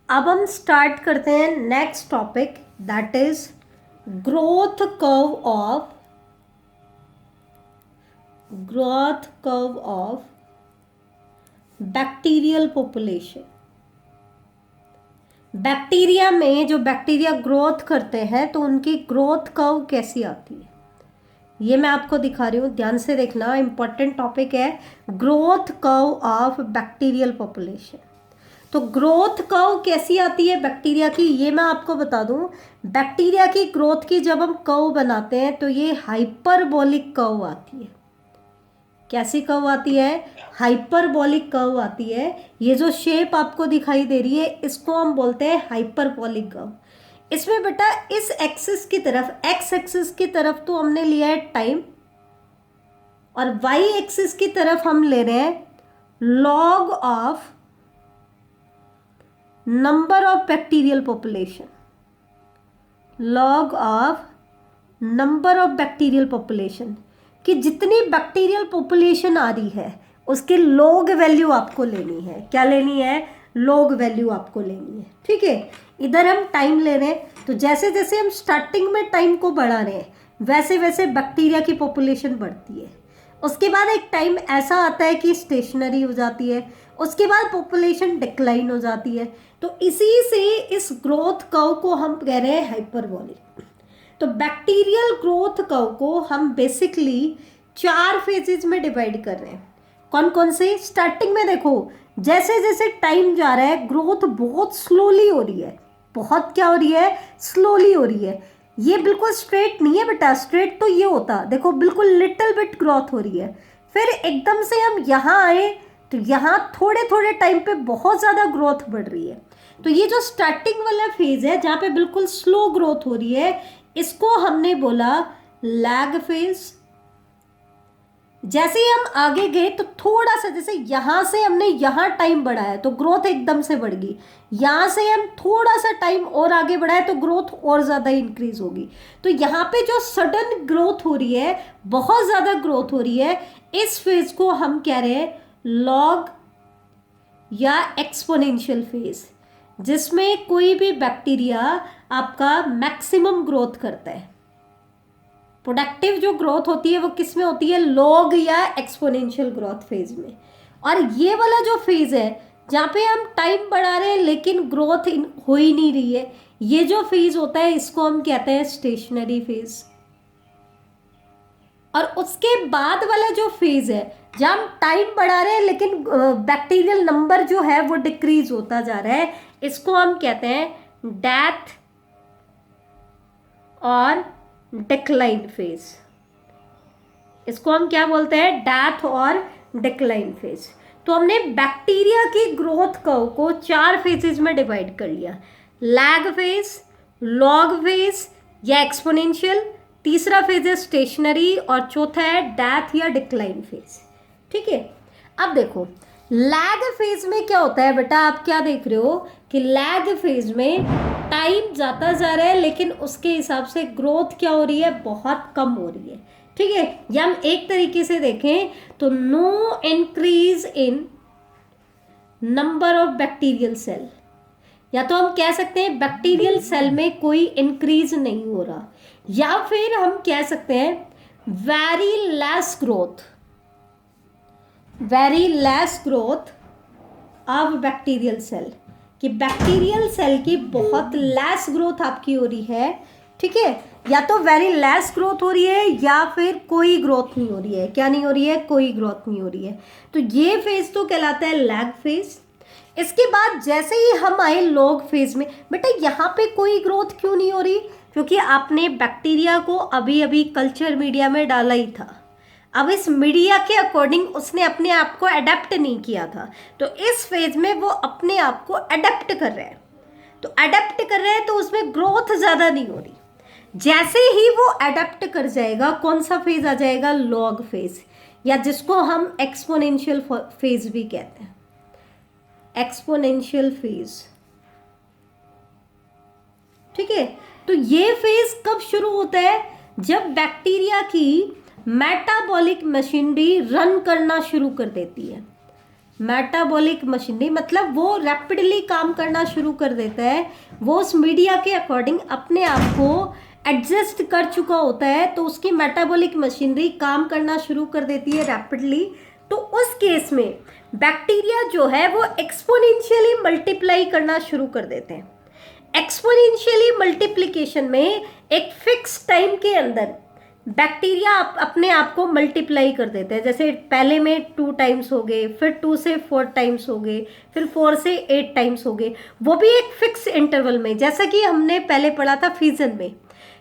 अब हम स्टार्ट करते हैं next topic, that is growth curve of bacterial population. Bacteria में जो बैक्टीरिया ग्रोथ करते हैं तो उनकी ग्रोथ कर्व कैसी आती है, ये मैं आपको दिखा रही हूँ, ध्यान से देखना, इंपॉर्टेंट टॉपिक है growth curve of bacterial population. तो ग्रोथ कर्व कैसी आती है बैक्टीरिया की, ये मैं आपको बता दूं। बैक्टीरिया की ग्रोथ की जब हम कर्व बनाते हैं तो ये हाइपरबोलिक कर्व आती है। कैसी कर्व आती है? हाइपरबोलिक कर्व आती है। ये जो शेप आपको दिखाई दे रही है इसको हम बोलते हैं हाइपरबोलिक कर्व। इसमें बेटा इस एक्सिस की तरफ, एक्स एक्सिस की तरफ तो हमने लिया है टाइम, और वाई एक्सिस की तरफ हम ले रहे हैं log of number of bacterial population, log of number of bacterial population, कि जितनी बैक्टीरियल पॉपुलेशन आ रही है उसकी लॉग वैल्यू आपको लेनी है। क्या लेनी है? लॉग वैल्यू आपको लेनी है। ठीक है, इधर हम टाइम ले रहे हैं, तो जैसे जैसे हम स्टार्टिंग में टाइम को बढ़ा रहे हैं वैसे वैसे बैक्टीरिया की पॉपुलेशन बढ़ती है। उसके बाद एक टाइम ऐसा आता है कि स्टेशनरी हो जाती है, उसके बाद पॉपुलेशन डिक्लाइन हो जाती है। तो इसी से इस ग्रोथ कर्व को हम कह रहे हैं हाइपरबोलिक। तो बैक्टीरियल ग्रोथ कर्व को हम बेसिकली 4 फेजेज में डिवाइड कर रहे हैं। कौन कौन से? स्टार्टिंग में देखो, जैसे जैसे टाइम जा रहा है ग्रोथ बहुत स्लोली हो रही है, बहुत क्या हो रही है? स्लोली हो रही है। ये बिल्कुल स्ट्रेट नहीं है बेटा, स्ट्रेट तो ये होता, देखो बिल्कुल लिटिल बिट ग्रोथ हो रही है। फिर एकदम से हम यहाँ आए तो यहाँ थोड़े थोड़े टाइम पे बहुत ज़्यादा ग्रोथ बढ़ रही है। तो ये जो स्टार्टिंग वाला फेज है जहाँ पे बिल्कुल स्लो ग्रोथ हो रही है, इसको हमने बोला लैग फेज। जैसे ही हम आगे गए तो थोड़ा सा, जैसे यहां से हमने यहां टाइम बढ़ाया तो ग्रोथ एकदम से बढ़ गई, यहां से हम थोड़ा सा टाइम और आगे बढ़ाए तो ग्रोथ और ज़्यादा इंक्रीज होगी। तो यहाँ पे जो सडन ग्रोथ हो रही है, बहुत ज़्यादा ग्रोथ हो रही है, इस फेज को हम कह रहे हैं लॉग या एक्सपोनेंशियल फेज, जिसमें कोई भी बैक्टीरिया आपका मैक्सिमम ग्रोथ करता है। प्रोडक्टिव जो ग्रोथ होती है वो किस में होती है? लॉग या एक्सपोनेंशियल ग्रोथ फेज में। और ये वाला जो फेज है जहाँ पे हम टाइम बढ़ा रहे हैं लेकिन ग्रोथ हो ही नहीं रही है, ये जो फेज होता है इसको हम कहते हैं स्टेशनरी फेज। और उसके बाद वाला जो फेज है जहाँ हम टाइम बढ़ा रहे हैं लेकिन बैक्टीरियल नंबर जो है वो डिक्रीज होता जा रहा है, इसको हम कहते हैं डेथ और डिक्लाइन फेज। इसको हम क्या बोलते हैं? डेथ और डिक्लाइन फेज। तो हमने बैक्टीरिया की ग्रोथ कर्व को 4 फेजेज में डिवाइड कर लिया, लैग फेज, लॉग फेज या एक्सपोनेंशियल, तीसरा फेज है स्टेशनरी, और चौथा है डेथ या डिक्लाइन फेज। ठीक है, अब देखो लैग फेज में क्या होता है बेटा, आप क्या देख रहे हो कि लैग फेज में टाइम जाता जा रहा है लेकिन उसके हिसाब से ग्रोथ क्या हो रही है? बहुत कम हो रही है। ठीक है, या हम एक तरीके से देखें तो no increase in number of bacterial cell, या तो हम कह सकते हैं बैक्टीरियल सेल में कोई इंक्रीज नहीं हो रहा, या फिर हम कह सकते हैं very less growth, very less growth of bacterial cell, कि बैक्टीरियल सेल की बहुत लेस ग्रोथ आपकी हो रही है। ठीक है, या तो वेरी लेस ग्रोथ हो रही है या फिर कोई ग्रोथ नहीं हो रही है। क्या नहीं हो रही है? कोई ग्रोथ नहीं हो रही है। तो ये फेज तो कहलाता है लैग फेज। इसके बाद जैसे ही हम आए लॉग फेज में, बेटा यहाँ पे कोई ग्रोथ क्यों नहीं हो रही? क्योंकि आपने बैक्टीरिया को अभी अभी कल्चर मीडिया में डाला ही था। अब इस मीडिया के अकॉर्डिंग उसने अपने आप को अडेप्ट नहीं किया था, तो इस फेज में वो अपने आप को अडेप्ट कर रहे हैं। तो अडेप्ट कर रहे हैं तो उसमें ग्रोथ ज़्यादा नहीं हो रही। जैसे ही वो अडेप्ट कर जाएगा, कौन सा फेज आ जाएगा? लॉग फेज, या जिसको हम एक्सपोनेंशियल फेज भी कहते हैं, एक्सपोनेंशियल फेज। ठीक है, तो ये फेज कब शुरू होता है? जब बैक्टीरिया की मेटाबॉलिक मशीनरी रन करना शुरू कर देती है। मेटाबॉलिक मशीनरी मतलब वो रैपिडली काम करना शुरू कर देता है, वो उस मीडिया के अकॉर्डिंग अपने आप को एडजस्ट कर चुका होता है, तो उसकी मेटाबॉलिक मशीनरी काम करना शुरू कर देती है रैपिडली। तो उस केस में बैक्टीरिया जो है वो एक्सपोनेंशियली मल्टीप्लाई करना शुरू कर देते हैं। एक्सपोनेंशियली मल्टीप्लिकेशन में एक फिक्स टाइम के अंदर बैक्टीरिया अपने आप को मल्टीप्लाई कर देते हैं। जैसे पहले में 2 टाइम्स हो गए, फिर 2 से 4 टाइम्स हो गए, फिर 4 से 8 टाइम्स हो गए, वो भी एक फिक्स इंटरवल में। जैसा कि हमने पहले पढ़ा था फिजन में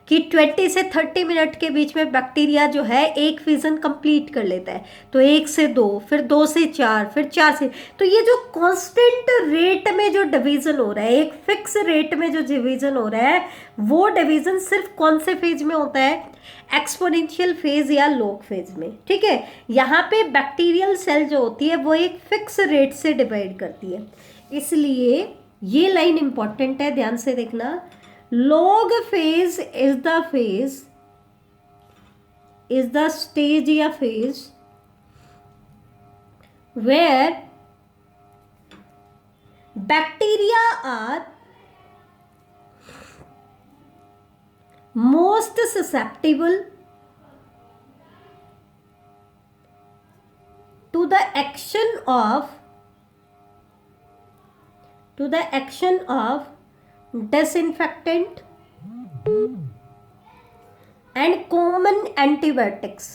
कि 20 से 30 मिनट के बीच में बैक्टीरिया जो है एक फिजन कंप्लीट कर लेता है। तो 1 से 2, फिर 2 से 4, फिर 4 से, तो ये जो कांस्टेंट रेट में जो डिवीजन हो रहा है, एक फिक्स रेट में जो डिवीजन हो रहा है, वो डिवीजन सिर्फ कौन से फेज में होता है? एक्सपोनेंशियल फेज या लॉग फेज में। ठीक है, यहाँ पे बैक्टीरियल सेल जो होती है वो एक फिक्स रेट से डिवाइड करती है, इसलिए ये लाइन इंपॉर्टेंट है, ध्यान से देखना। log phase is the stage या phase where bacteria are most susceptible to the action of disinfectant and common antibiotics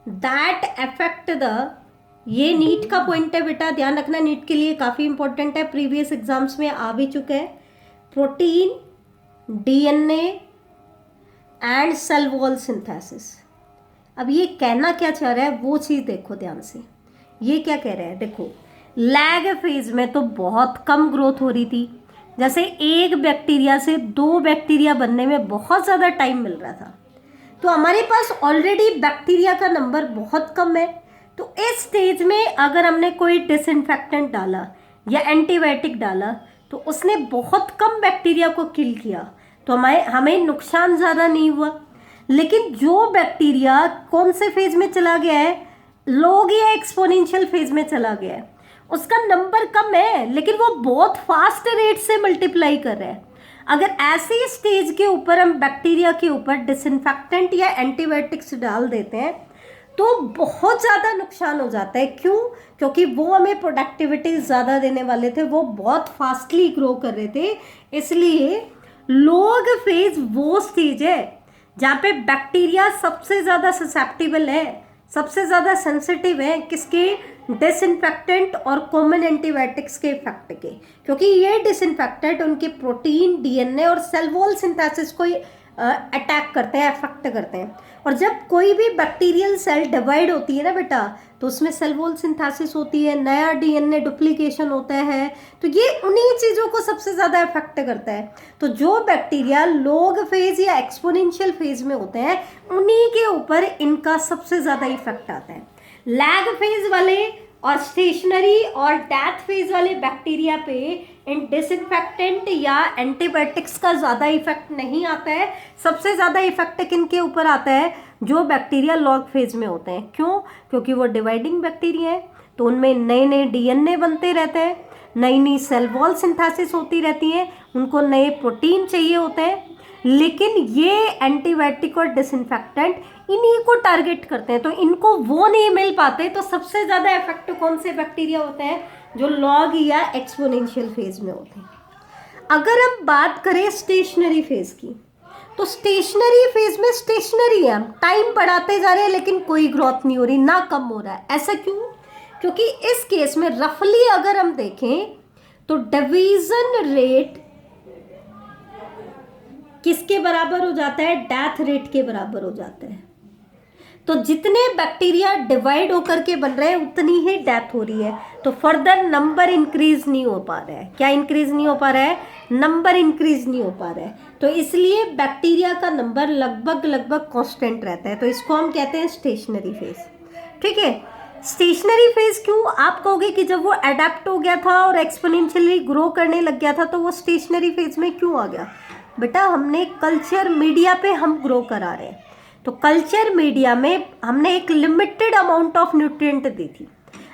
that affect the, ये नीट का पॉइंट है बेटा, ध्यान रखना, नीट के लिए काफी इंपॉर्टेंट है, प्रीवियस एग्जाम्स में आ भी चुका है। Protein, DNA and cell wall synthesis. अब ये कहना क्या चाह रहा है वो चीज देखो ध्यान से। ये क्या कह रहा है, देखो, लैग फेज में तो बहुत कम ग्रोथ हो रही थी, जैसे एक बैक्टीरिया से 2 बैक्टीरिया बनने में बहुत ज़्यादा टाइम मिल रहा था। तो हमारे पास ऑलरेडी बैक्टीरिया का नंबर बहुत कम है, तो इस स्टेज में अगर हमने कोई डिसइंफेक्टेंट डाला या एंटीबायोटिक डाला तो उसने बहुत कम बैक्टीरिया को किल किया, तो हमें नुकसान ज़्यादा नहीं हुआ। लेकिन जो बैक्टीरिया कौन से फेज में चला गया है, लॉग या एक्सपोनेंशियल फेज में चला गया है, उसका नंबर कम है लेकिन वो बहुत फास्ट रेट से मल्टीप्लाई कर रहा है। अगर ऐसे स्टेज के ऊपर हम बैक्टीरिया के ऊपर डिसइंफेक्टेंट या एंटीबायोटिक्स डाल देते हैं तो बहुत ज़्यादा नुकसान हो जाता है। क्यों? क्योंकि वो हमें प्रोडक्टिविटी ज़्यादा देने वाले थे, वो बहुत फास्टली ग्रो कर रहे थे। इसलिए लॉग फेज वो स्टेज है जहाँ पे बैक्टीरिया सबसे ज़्यादा ससेप्टिबल है, सबसे ज़्यादा सेंसिटिव है, किसके? डिसइंफेक्टेंट और कॉमन एंटीबायोटिक्स के इफेक्ट के, क्योंकि ये डिसइंफेक्टेंट उनके प्रोटीन, डीएनए और सेल वॉल सिंथेसिस को अटैक करते हैं, अफेक्ट करते हैं। और जब कोई भी बैक्टीरियल सेल डिवाइड होती है ना बेटा, तो उसमें सेल वॉल सिंथेसिस होती है, नया डीएनए डुप्लीकेशन होता है, तो ये उन्हीं चीज़ों को सबसे ज़्यादा इफेक्ट करता है। तो जो बैक्टीरिया लॉग फेज या एक्सपोनेंशियल फेज में होते हैं उन्हीं के ऊपर इनका सबसे ज़्यादा इफेक्ट आता है। लैग फेज वाले और स्टेशनरी और डेथ फेज वाले बैक्टीरिया पे इन डिसइंफेक्टेंट या एंटीबायोटिक्स का ज़्यादा इफेक्ट नहीं आता है। सबसे ज़्यादा इफेक्ट किनके ऊपर आता है? जो बैक्टीरिया लॉग फेज में होते हैं। क्यों? क्योंकि वो डिवाइडिंग बैक्टीरिया है, तो उनमें नए नए डीएनए बनते रहते हैं, नई नई सेल वॉल सिंथेसिस होती रहती है, उनको नए प्रोटीन चाहिए होते हैं। लेकिन ये एंटीबायोटिक और डिसइंफेक्टेंट इन्हीं को टारगेट करते हैं, तो इनको वो नहीं मिल पाते। तो सबसे ज़्यादा इफेक्ट कौन से बैक्टीरिया होते हैं? जो लॉग या एक्सपोनेंशियल फेज में होते हैं। अगर हम बात करें स्टेशनरी फेज की, तो स्टेशनरी फेज में स्टेशनरी है, हम टाइम बढ़ाते जा रहे हैं लेकिन कोई ग्रोथ नहीं हो रही, ना कम हो रहा है। ऐसा क्यों? क्योंकि इस केस में रफली अगर हम देखें तो डिवीजन रेट किसके बराबर हो जाता है? डेथ रेट के बराबर हो जाता है। तो जितने बैक्टीरिया डिवाइड होकर के बन रहे हैं उतनी ही डेथ हो रही है, तो फर्दर नंबर इंक्रीज नहीं हो पा रहा है। क्या इंक्रीज नहीं हो पा रहा है? नंबर इंक्रीज नहीं हो पा रहा है। तो इसलिए बैक्टीरिया का नंबर लगभग कांस्टेंट रहता है, तो इसको हम कहते हैं स्टेशनरी फेज। ठीक है, स्टेशनरी फेज क्यों? आप कहोगे कि जब वो अडेप्ट हो गया था और एक्सपोनेंशियली ग्रो करने लग गया था तो वो स्टेशनरी फेज में क्यों आ गया? बेटा हमने कल्चर मीडिया पे हम ग्रो करा रहे हैं, तो कल्चर मीडिया में हमने एक लिमिटेड अमाउंट ऑफ न्यूट्रिएंट दी थी।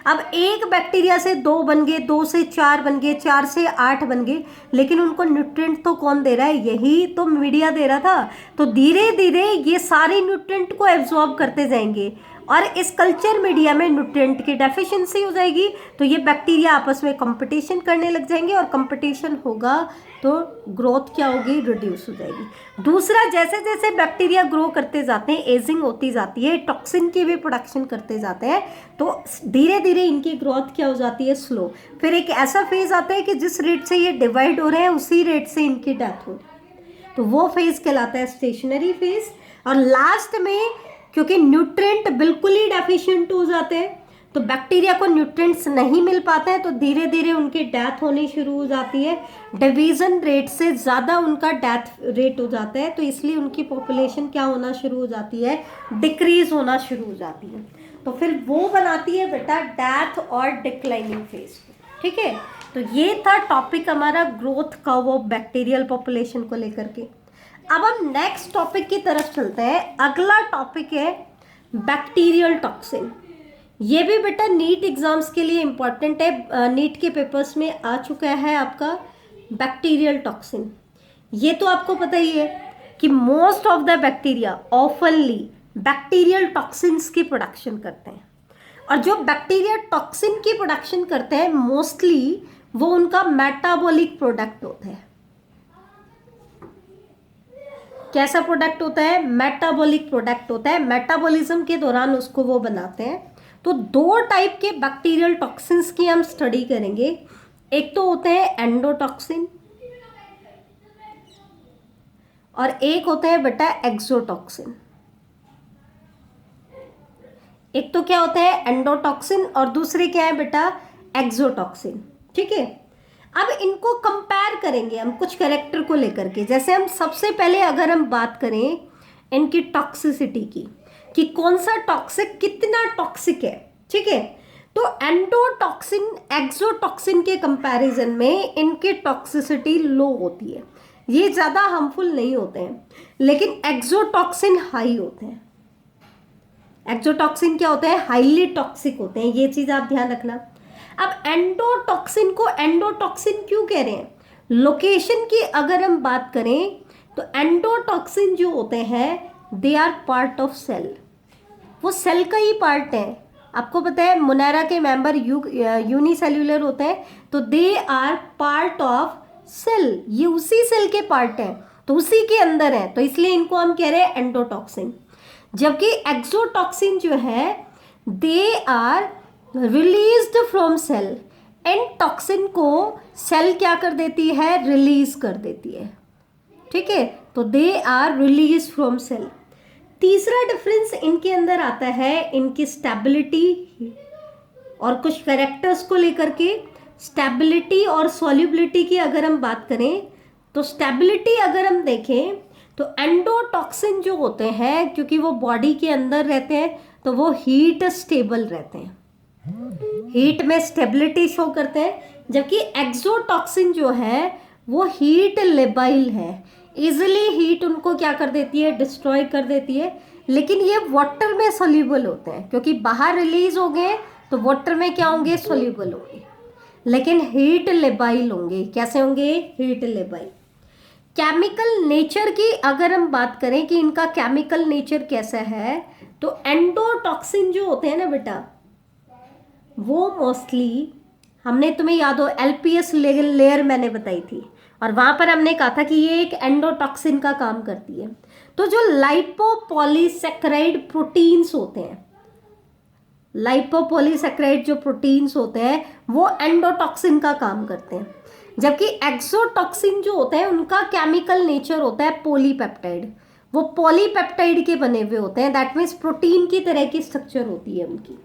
अब एक बैक्टीरिया से 2 बन गए, 2 से 4 बन गए, 4 से 8 बन गए, लेकिन उनको न्यूट्रिएंट तो कौन दे रहा है? यही तो मीडिया दे रहा था। तो धीरे धीरे ये सारे न्यूट्रिएंट को एब्जॉर्ब करते जाएंगे और इस कल्चर मीडिया में न्यूट्रिएंट की डेफिशिएंसी हो जाएगी, तो ये बैक्टीरिया आपस में कंपटीशन करने लग जाएंगे और कंपटीशन होगा तो ग्रोथ क्या होगी? रिड्यूस हो जाएगी। दूसरा, जैसे जैसे बैक्टीरिया ग्रो करते जाते हैं, एजिंग होती जाती है, टॉक्सिन की भी प्रोडक्शन करते जाते हैं, तो धीरे धीरे इनकी ग्रोथ क्या हो जाती है? स्लो। फिर एक ऐसा फेज आता है कि जिस रेट से ये डिवाइड हो रहे हैं उसी रेट से इनकी डेथ हो रही है, तो वो फेज कहलाता है स्टेशनरी फेज। और लास्ट में क्योंकि न्यूट्रिएंट बिल्कुल ही डेफिशिएंट हो जाते हैं, तो बैक्टीरिया को न्यूट्रिएंट्स नहीं मिल पाते हैं, तो धीरे धीरे उनकी डेथ होनी शुरू हो जाती है। डिवीज़न रेट से ज़्यादा उनका डेथ रेट हो जाता है, तो इसलिए उनकी पॉपुलेशन क्या होना शुरू हो जाती है? डिक्रीज होना शुरू हो जाती है। तो फिर वो बनाती है बेटा डेथ और डिक्लाइनिंग फेज। ठीक है, तो ये था टॉपिक हमारा growth curve of bacterial population को लेकर के। अब हम नेक्स्ट टॉपिक की तरफ चलते हैं। अगला टॉपिक है बैक्टीरियल टॉक्सिन। ये भी बेटा नीट एग्जाम्स के लिए इम्पॉर्टेंट है, नीट के पेपर्स में आ चुका है आपका बैक्टीरियल टॉक्सिन। ये तो आपको पता ही है कि most of the bacteria ऑफनली bacterial toxins की प्रोडक्शन करते हैं, और जो बैक्टीरिया टॉक्सिन की प्रोडक्शन करते हैं मोस्टली वो उनका मेटाबॉलिक प्रोडक्ट होता है। कैसा प्रोडक्ट होता है? मेटाबॉलिक प्रोडक्ट होता है। मेटाबॉलिज्म के दौरान उसको वो बनाते हैं। तो 2 टाइप के बैक्टीरियल टॉक्सिन्स की हम स्टडी करेंगे। एक तो होते हैं एंडोटॉक्सिन और एक होते हैं बेटा एक्सोटॉक्सिन। एक तो क्या होता है? एंडोटॉक्सिन, और दूसरे क्या है बेटा? एक्सोटॉक्सिन। ठीक है, अब इनको कंपेयर करेंगे हम कुछ कैरेक्टर को लेकर के। जैसे हम सबसे पहले अगर हम बात करें इनकी टॉक्सिसिटी की, कि कौन सा टॉक्सिक कितना टॉक्सिक है। ठीक है, तो एंडोटॉक्सिन एक्सोटॉक्सिन के कंपैरिजन में इनकी टॉक्सिसिटी लो होती है, ये ज़्यादा हार्मफुल नहीं होते हैं, लेकिन एक्सोटॉक्सिन हाई होते हैं। एक्सोटॉक्सिन क्या होते हैं? हाईली टॉक्सिक होते हैं, ये चीज़ आप ध्यान रखना। अब एंडोटॉक्सिन को एंडोटॉक्सिन क्यों कह रहे हैं? लोकेशन की अगर हम बात करें तो एंडोटॉक्सिन जो होते हैं they are part of cell, वो सेल का ही पार्ट है। आपको पता है मुनैरा के मेंबर यूनिसेल्यूलर होते हैं, तो they are part of cell, ये उसी सेल के पार्ट हैं, तो उसी के अंदर है, तो इसलिए इनको हम कह रहे हैं एंडोटॉक्सिन। जबकि एक्सोटॉक्सिन जो है they are released from cell, and toxin को सेल क्या कर देती है? रिलीज कर देती है। ठीक है, तो they are release from cell. तीसरा डिफरेंस इनके अंदर आता है इनकी स्टेबिलिटी और कुछ कैरेक्टर्स को लेकर के। स्टेबिलिटी और सॉल्युबिलिटी की अगर हम बात करें तो स्टेबिलिटी अगर हम देखें तो एंडोटॉक्सिन जो होते हैं, क्योंकि वो बॉडी के अंदर रहते हैं, तो वो हीट स्टेबल रहते हैं, हीट में स्टेबिलिटी शो करते हैं। जबकि एक्सोटॉक्सिन जो है वो हीट लेबाइल है, इजिली हीट उनको क्या कर देती है? डिस्ट्रॉय कर देती है। लेकिन ये वाटर में सोल्यूबल होते हैं, क्योंकि बाहर रिलीज हो गए तो वाटर में क्या होंगे? सोल्यूबल होंगे, लेकिन हीट लेबाइल होंगे। कैसे होंगे? Heat labile. केमिकल नेचर की अगर हम बात करें कि इनका केमिकल नेचर कैसा है, तो एंडोटॉक्सिन जो होते हैं ना बेटा, वो मोस्टली, हमने तुम्हें याद हो एलपीएस लेयर मैंने बताई थी, और वहाँ पर हमने कहा था कि ये एक एंडोटॉक्सिन का काम करती है। तो जो लाइपोपॉलीसैकेराइड प्रोटीन्स होते हैं, लाइपोपॉलीसैकेराइड जो प्रोटीन्स होते हैं वो एंडोटॉक्सिन का काम करते हैं। जबकि एक्सोटॉक्सिन जो होते हैं उनका केमिकल नेचर होता है पॉलीपेप्टाइड, वो पॉलीपेप्टाइड के बने हुए होते हैं, दैट मीन्स प्रोटीन की तरह की स्ट्रक्चर होती है उनकी।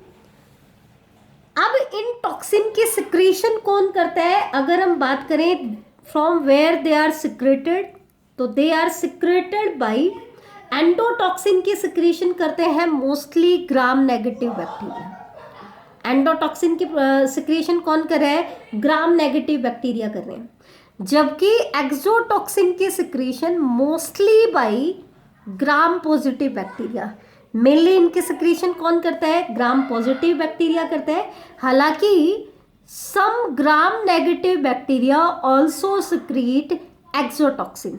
अब इन टॉक्सिन की सिक्रीशन कौन करता है? अगर हम बात करें from where they are secreted, तो they are secreted by, endotoxin की सिक्रीशन करते हैं mostly gram negative bacteria. Endotoxin की सिक्रीशन कौन कर रहा है? ग्राम नेगेटिव बैक्टीरिया कर रहे हैं। जबकि एक्सोटॉक्सिन की secretion mostly by gram positive bacteria. Mainly इनके सिक्रीशन कौन करता है? ग्राम पॉजिटिव बैक्टीरिया करता है। हालांकि some gram negative bacteria also secrete exotoxin,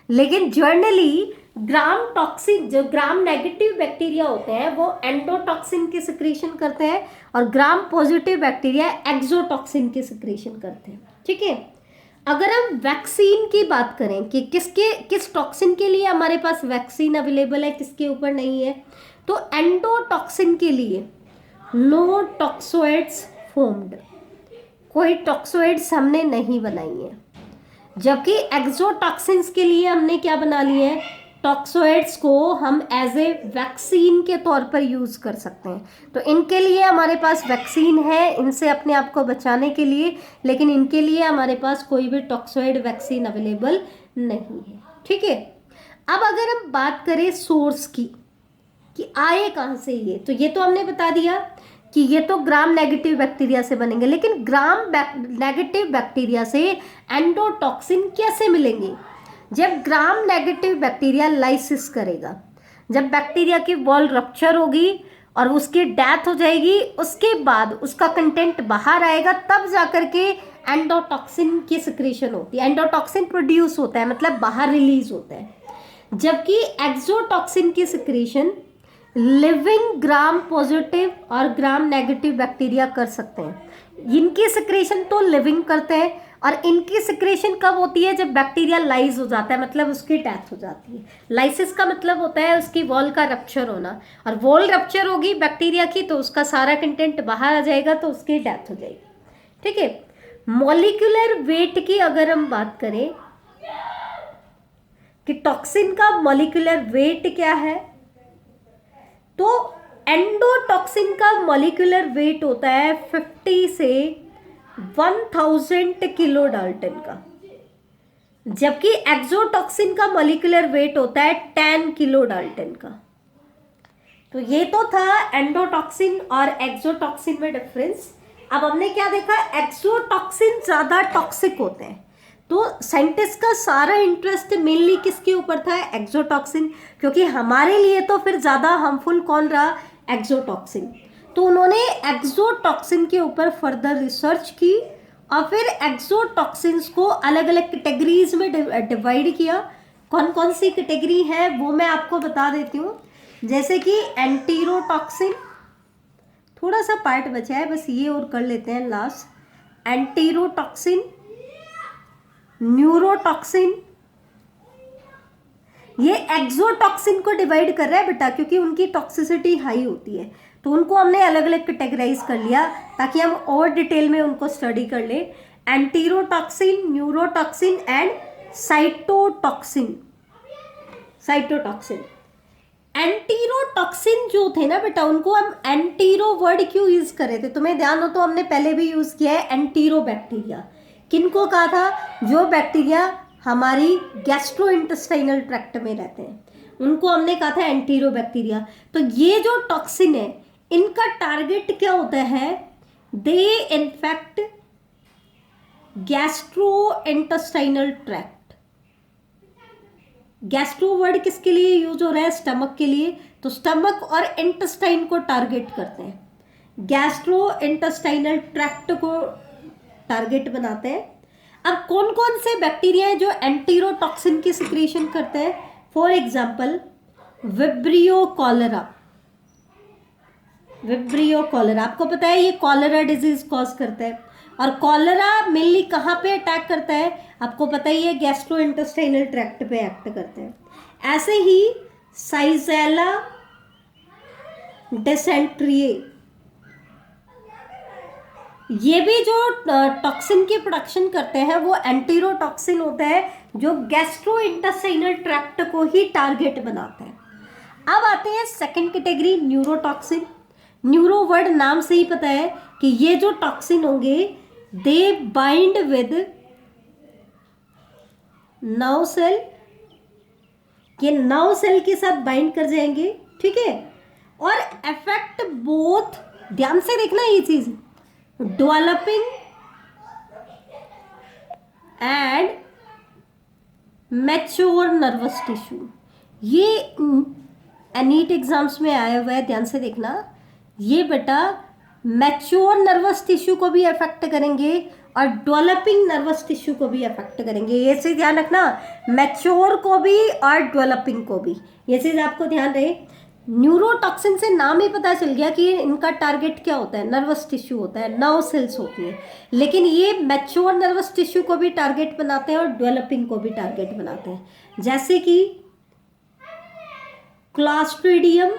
लेकिन जर्नली ग्राम टॉक्सिन, जो ग्राम नेगेटिव बैक्टीरिया होते हैं वो एंडोटॉक्सिन की सिक्रीशन करते हैं और ग्राम पॉजिटिव बैक्टीरिया एक्सोटॉक्सिन की सिक्रीशन करते हैं। ठीक है, अगर हम वैक्सीन की बात करें कि किस टॉक्सिन के लिए हमारे पास वैक्सीन अवेलेबल है, किसके ऊपर नहीं है, तो एंडोटॉक्सिन के लिए नो टॉक्सोइड्स फॉर्म्ड, कोई टॉक्सोइड्स हमने नहीं बनाई है। जबकि एक्सोटॉक्सिन्स के लिए हमने क्या बना लिए हैं? टॉक्सोइड्स को हम एज ए वैक्सीन के तौर पर यूज़ कर सकते हैं। तो इनके लिए हमारे पास वैक्सीन है, इनसे अपने आप को बचाने के लिए, लेकिन इनके लिए हमारे पास कोई भी टॉक्सोइड वैक्सीन अवेलेबल नहीं है। ठीक है, अब अगर हम बात करें सोर्स की कि आए कहाँ से ये, तो ये तो हमने बता दिया कि ये तो ग्राम नेगेटिव बैक्टीरिया से बनेंगे, लेकिन ग्राम नेगेटिव बैक्टीरिया से एंडोटॉक्सिन कैसे मिलेंगे? जब ग्राम नेगेटिव बैक्टीरिया लाइसिस करेगा, जब बैक्टीरिया की वॉल रप्चर होगी और उसकी डेथ हो जाएगी, उसके बाद उसका कंटेंट बाहर आएगा, तब जाकर के एंडोटॉक्सिन की सिक्रीशन होती है, एंडोटॉक्सिन प्रोड्यूस होता है, मतलब बाहर रिलीज होता है। जबकि एक्सोटॉक्सिन की सिक्रीशन लिविंग ग्राम पॉजिटिव और ग्राम नेगेटिव बैक्टीरिया कर सकते हैं। इनकी सिक्रेशन तो लिविंग करते हैं और इनकी सिक्रेशन कब होती है? जब बैक्टीरिया लाइज हो जाता है, मतलब उसकी डेथ हो जाती है। लाइसिस का मतलब होता है उसकी वॉल का रप्चर होना, और वॉल रप्चर होगी बैक्टीरिया की तो उसका सारा कंटेंट बाहर आ जाएगा, तो उसकी डेथ हो जाएगी। ठीक है, मॉलिक्यूलर वेट की अगर हम बात करें कि टॉक्सिन का मॉलिक्यूलर वेट क्या है, तो एंडोटॉक्सिन का मॉलिक्यूलर वेट होता है 50 से 1000 किलो डाल्टन का, जबकि एक्सोटॉक्सिन का मॉलिक्यूलर वेट होता है 10 किलो डाल्टन का। तो ये तो था एंडोटॉक्सिन और एक्सोटॉक्सिन में डिफरेंस। अब हमने क्या देखा? एक्सोटॉक्सिन ज़्यादा टॉक्सिक होते हैं, तो साइंटिस्ट का सारा इंटरेस्ट मेनली किसके ऊपर था? एक्सोटॉक्सिन, क्योंकि हमारे लिए तो फिर ज़्यादा हार्मफुल कौन रहा? एक्सोटॉक्सिन। तो उन्होंने एक्सोटॉक्सिन के ऊपर फर्दर रिसर्च की और फिर एक्सोटॉक्सिन्स को अलग अलग कैटेगरीज में डिवाइड किया। कौन कौन सी कैटेगरी है वो मैं आपको बता देती हूँ, जैसे कि एंटीरोटॉक्सिन, थोड़ा सा पार्ट बचा है बस ये और कर लेते हैं लास्ट। एंटीरोटॉक्सिन, न्यूरोटॉक्सिन, ये एक्सोटॉक्सिन को डिवाइड कर रहा है बेटा, क्योंकि उनकी टॉक्सिसिटी हाई होती है, तो उनको हमने अलग अलग कैटेगराइज कर लिया ताकि हम और डिटेल में उनको स्टडी कर ले। एंटीरोटॉक्सिन, न्यूरोटॉक्सिन एंड साइटोटॉक्सिन। साइटोटॉक्सिन, एंटीरोटॉक्सिन जो थे ना बेटा, उनको हम एंटीरो वर्ड क्यों यूज कर रहे थे? तुम्हें ध्यान हो तो हमने पहले भी यूज किया है एंटीरो बैक्टीरिया। किनको कहा था? जो बैक्टीरिया हमारी गैस्ट्रोइंटेस्टाइनल ट्रैक्ट में रहते हैं, उनको हमने कहा था एंटीरो बैक्टीरिया। तो ये जो टॉक्सिन है, इनका टारगेट क्या होता है? They infect gastrointestinal tract. Gastro word किसके लिए यूज हो रहा है? स्टमक के लिए, तो स्टमक और इंटेस्टाइन को टारगेट करते हैं, गैस्ट्रोइंटेस्टाइनल ट्रैक्ट को टारगेट बनाते हैं। अब कौन कौन से बैक्टीरिया हैं जो एंटीरोटॉक्सिन की सिक्रीशन करते हैं? For example vibrio cholera. Vibrio cholera, आपको पता है ये कॉलरा डिजीज कॉज करता है, और कॉलरा मेनली कहाँ पे अटैक करता है? आपको पता ही है, गैस्ट्रोइंटेस्टाइनल ट्रैक्ट पे एक्ट करते हैं। ऐसे ही साइजेला डिसेंट्रिये, ये भी जो टॉक्सिन की प्रोडक्शन करते हैं वो एंटीरोटॉक्सिन होता है, जो गैस्ट्रोइंटेस्टाइनल ट्रैक्ट को ही टारगेट बनाता है। अब आते हैं second category, neurotoxin. Neuro word नाम से ही पता है कि ये जो टॉक्सिन होंगे they bind with nerve cell, ये नर्व सेल के साथ बाइंड कर जाएंगे, ठीक है, और अफेक्ट बोथ, ध्यान से देखना ये चीज, developing and mature nervous tissue. ये नीट एग्जाम्स में आया हुआ है, ध्यान से देखना। ये बेटा मैच्योर नर्वस टिश्यू को भी अफेक्ट करेंगे और डेवलपिंग नर्वस टिश्यू को भी अफेक्ट करेंगे। ये चीज ध्यान रखना, मैच्योर को भी और डेवलपिंग को भी, ये चीज आपको ध्यान रहे। न्यूरोटॉक्सिन से नाम ही पता चल गया कि इनका टारगेट क्या होता है, नर्वस टिश्यू होता है, नर्व सेल्स होती है। लेकिन ये मैच्योर नर्वस टिश्यू को भी टारगेट बनाते हैं और डेवलपिंग को भी टारगेट बनाते हैं, जैसे कि क्लॉस्ट्रिडियम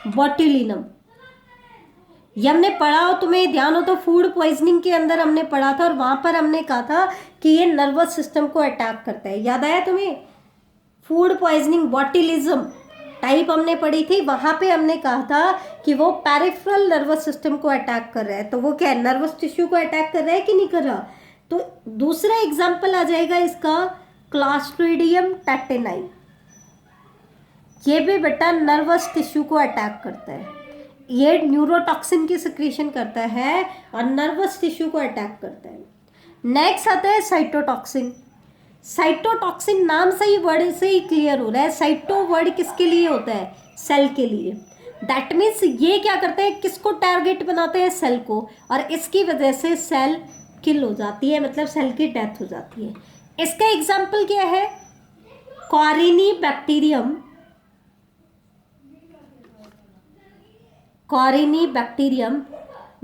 बोट्यूलिनम। ये हमने पढ़ा हो, तुम्हें ध्यान हो तो, फूड पॉइजनिंग के अंदर हमने पढ़ा था और वहां पर हमने कहा था कि ये नर्वस सिस्टम को अटैक करता है। याद आया तुम्हें? फूड पॉइजनिंग बॉट्यूलिज्म टाइप हमने पढ़ी थी, वहां पे हमने कहा था कि वो पेरिफेरल नर्वस सिस्टम को अटैक कर रहा है। तो वो क्या है, नर्वस टिश्यू को अटैक कर रहा है कि नहीं कर रहा? तो दूसरा एग्जाम्पल आ जाएगा इसका क्लॉस्ट्रिडियम टेटेनाई। ये भी बेटा नर्वस टिश्यू को अटैक करता है। ये न्यूरोटॉक्सिन की सिक्रीशन करता है और नर्वस टिश्यू को अटैक करता है। नेक्स्ट आता है साइटोटॉक्सिन। साइटोटॉक्सिन नाम से ही, वर्ड से ही क्लियर हो रहा है, साइटो वर्ड किसके लिए होता है? सेल के लिए। दैट मीन्स ये क्या करते हैं, किसको टारगेट बनाते हैं? सेल को, और इसकी वजह से सेल किल हो जाती है, मतलब सेल की डेथ हो जाती है। इसका एग्जाम्पल क्या है? कॉरिनी बैक्टीरियम, कॉरिनी बैक्टीरियम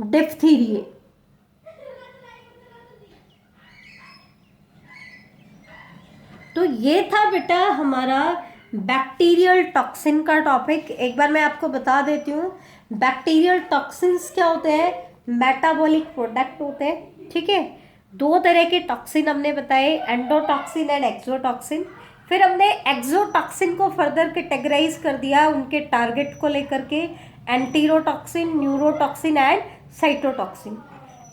डिप्थीरिये। तो ये था बेटा हमारा बैक्टीरियल टॉक्सिन का टॉपिक। एक बार मैं आपको बता देती हूँ, बैक्टीरियल टॉक्सिन्स क्या होते हैं? मेटाबॉलिक प्रोडक्ट होते हैं, ठीक है। दो तरह के टॉक्सिन हमने बताए, एंडोटॉक्सिन एंड एक्सोटॉक्सिन। फिर हमने एक्सोटॉक्सिन को फर्दर कैटेगराइज कर दिया उनके टारगेट को लेकर के, एंटीरोटॉक्सिन, न्यूरोटॉक्सिन एंड साइटोटॉक्सिन।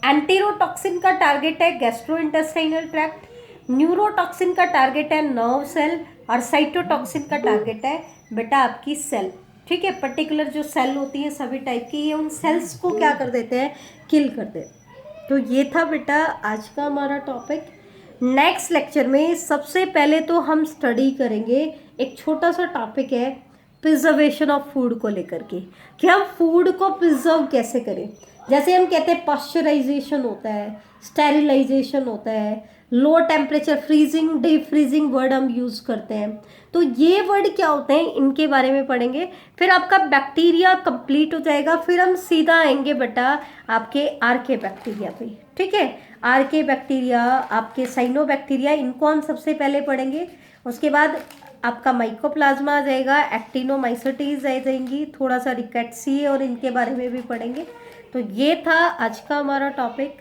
एंटीरोटॉक्सिन का टारगेट है गैस्ट्रोइंटेस्टाइनल ट्रैक्ट, न्यूरोटॉक्सिन का टारगेट है नर्व सेल, और साइटोटॉक्सिन का टारगेट है बेटा आपकी सेल, ठीक है। पर्टिकुलर जो सेल होती है सभी टाइप की, ये उन सेल्स को क्या कर देते हैं? किल कर देते हैं। तो ये था बेटा आज का हमारा टॉपिक। नेक्स्ट लेक्चर में सबसे पहले तो हम स्टडी करेंगे, एक छोटा सा टॉपिक है प्रिजर्वेशन ऑफ फूड को लेकर के, कि हम फूड को प्रिजर्व कैसे करें। जैसे हम कहते हैं पाश्चराइजेशन होता है, स्टेरिलाइजेशन होता है, low temperature freezing, deep freezing word हम यूज़ करते हैं। तो ये वर्ड क्या होते हैं, इनके बारे में पढ़ेंगे। फिर आपका बैक्टीरिया कंप्लीट हो जाएगा, फिर हम सीधा आएंगे बेटा आपके आर्के बैक्टीरिया पे, ठीक है। आर्के बैक्टीरिया, आपके साइनोबैक्टीरिया, इनको हम सबसे पहले पढ़ेंगे। उसके बाद आपका माइकोप्लाज्मा आ जाएगा, एक्टिनोमाइसेटीज आ जाएंगी, थोड़ा सा रिकेट्सी और इनके बारे में भी पढ़ेंगे। तो ये था आज का हमारा टॉपिक।